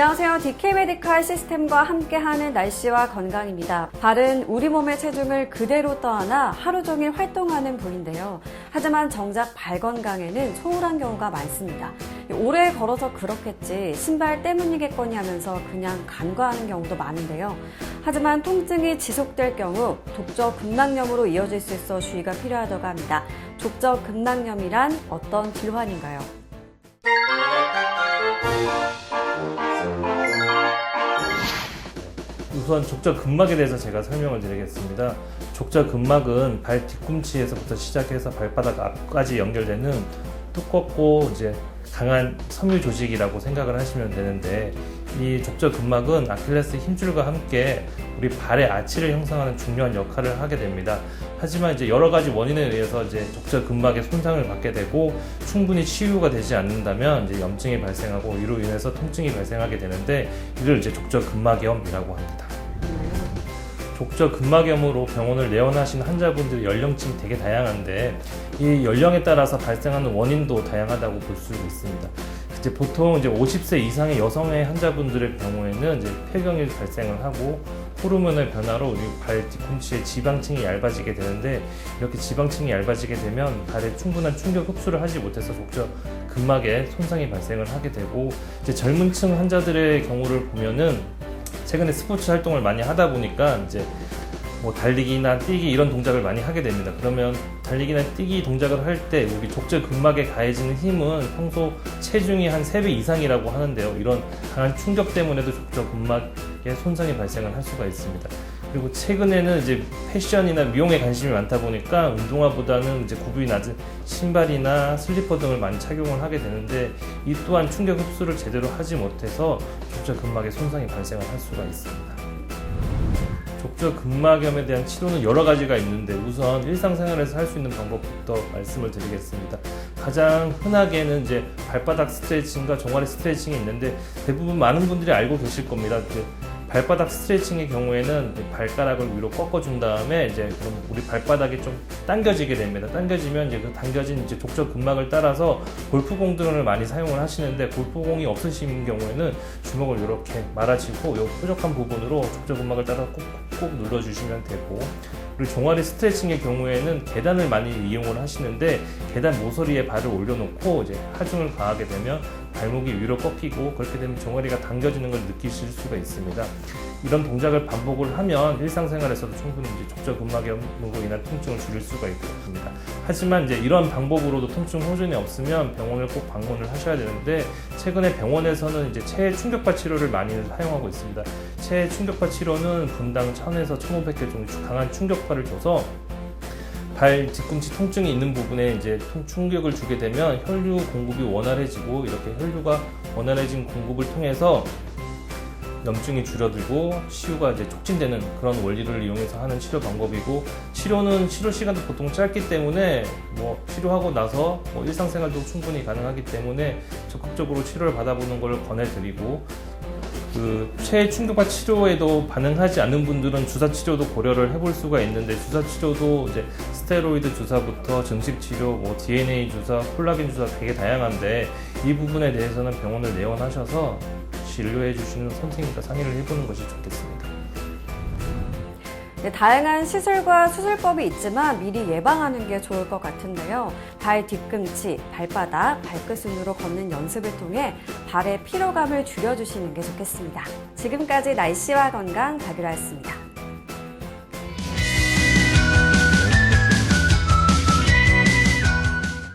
안녕하세요. DK 메디칼 시스템과 함께하는 날씨와 건강입니다. 발은 우리 몸의 체중을 그대로 떠안아 하루 종일 활동하는 부위인데요. 하지만 정작 발 건강에는 소홀한 경우가 많습니다. 오래 걸어서 그렇겠지, 신발 때문이겠거니 하면서 그냥 간과하는 경우도 많은데요. 하지만 통증이 지속될 경우 족저근막염으로 이어질 수 있어 주의가 필요하다고 합니다. 족저근막염이란 어떤 질환인가요? 우선 족저근막에 대해서 제가 설명을 드리겠습니다. 족저근막은 발 뒤꿈치에서부터 시작해서 발바닥 앞까지 연결되는 두껍고 강한 섬유 조직이라고 생각을 하시면 되는데, 이 족저근막은 아킬레스 힘줄과 함께 우리 발의 아치를 형성하는 중요한 역할을 하게 됩니다. 하지만 여러 가지 원인에 의해서 족저근막에 손상을 받게 되고 충분히 치유가 되지 않는다면 염증이 발생하고 이로 인해서 통증이 발생하게 되는데, 이를 족저근막염이라고 합니다. 족저근막염으로 병원을 내원하신 환자분들의 연령층이 되게 다양한데, 이 연령에 따라서 발생하는 원인도 다양하다고 볼 수 있습니다. 보통 50세 이상의 여성의 환자분들의 경우에는 폐경이 발생을 하고 호르몬의 변화로 우리 발 뒤꿈치의 지방층이 얇아지게 되는데, 이렇게 지방층이 얇아지게 되면 발에 충분한 충격 흡수를 하지 못해서 족저근막에 손상이 발생을 하게 되고, 젊은 층 환자들의 경우를 보면은 최근에 스포츠 활동을 많이 하다 보니까 달리기나 뛰기 이런 동작을 많이 하게 됩니다. 그러면 달리기나 뛰기 동작을 할 때 우리 족저근막에 가해지는 힘은 평소 체중이 한 3배 이상이라고 하는데요. 이런 강한 충격 때문에도 족저근막에 손상이 발생을 할 수가 있습니다. 그리고 최근에는 패션이나 미용에 관심이 많다 보니까 운동화보다는 굽이 낮은 신발이나 슬리퍼 등을 많이 착용을 하게 되는데, 이 또한 충격 흡수를 제대로 하지 못해서 족저근막에 손상이 발생을 할 수가 있습니다. 족저근막염에 대한 치료는 여러 가지가 있는데, 우선 일상생활에서 할 수 있는 방법부터 말씀을 드리겠습니다. 가장 흔하게는 발바닥 스트레칭과 종아리 스트레칭이 있는데, 대부분 많은 분들이 알고 계실 겁니다. 발바닥 스트레칭의 경우에는 발가락을 위로 꺾어준 다음에 그럼 우리 발바닥이 좀 당겨지게 됩니다. 당겨지면 그 당겨진 족저근막을 따라서 골프공 등을 많이 사용을 하시는데, 골프공이 없으신 경우에는 주먹을 이렇게 말아치고 이 뾰족한 부분으로 족저근막을 따라 꾹꾹 눌러주시면 되고, 그리고 종아리 스트레칭의 경우에는 계단을 많이 이용을 하시는데, 계단 모서리에 발을 올려놓고 하중을 가하게 되면 발목이 위로 꺾이고, 그렇게 되면 종아리가 당겨지는 걸 느끼실 수가 있습니다. 이런 동작을 반복을 하면 일상생활에서도 충분히 족저근막염으로 인한 통증을 줄일 수가 있습니다. 하지만 이런 방법으로도 통증 호전이 없으면 병원을 꼭 방문을 하셔야 되는데, 최근에 병원에서는 체해 충격파 치료를 많이 사용하고 있습니다. 체해 충격파 치료는 분당 1000에서 1500개 정도 강한 충격파를 줘서 발 뒤꿈치 통증이 있는 부분에 충격을 주게 되면 혈류 공급이 원활해지고, 이렇게 혈류가 원활해진 공급을 통해서 염증이 줄어들고 치유가 촉진되는 그런 원리를 이용해서 하는 치료 방법이고, 치료 시간도 보통 짧기 때문에 치료하고 나서 일상생활도 충분히 가능하기 때문에 적극적으로 치료를 받아보는 걸 권해드리고, 체해 충격파 치료에도 반응하지 않는 분들은 주사 치료도 고려를 해볼 수가 있는데, 주사 치료도 스테로이드 주사부터 증식 치료, DNA 주사, 콜라겐 주사 되게 다양한데, 이 부분에 대해서는 병원을 내원하셔서 진료해 주시는 선생님과 상의를 해보는 것이 좋겠습니다. 네, 다양한 시술과 수술법이 있지만 미리 예방하는 게 좋을 것 같은데요. 발 뒤꿈치, 발바닥, 발끝순으로 걷는 연습을 통해 발의 피로감을 줄여주시는 게 좋겠습니다. 지금까지 날씨와 건강 박유라였습니다.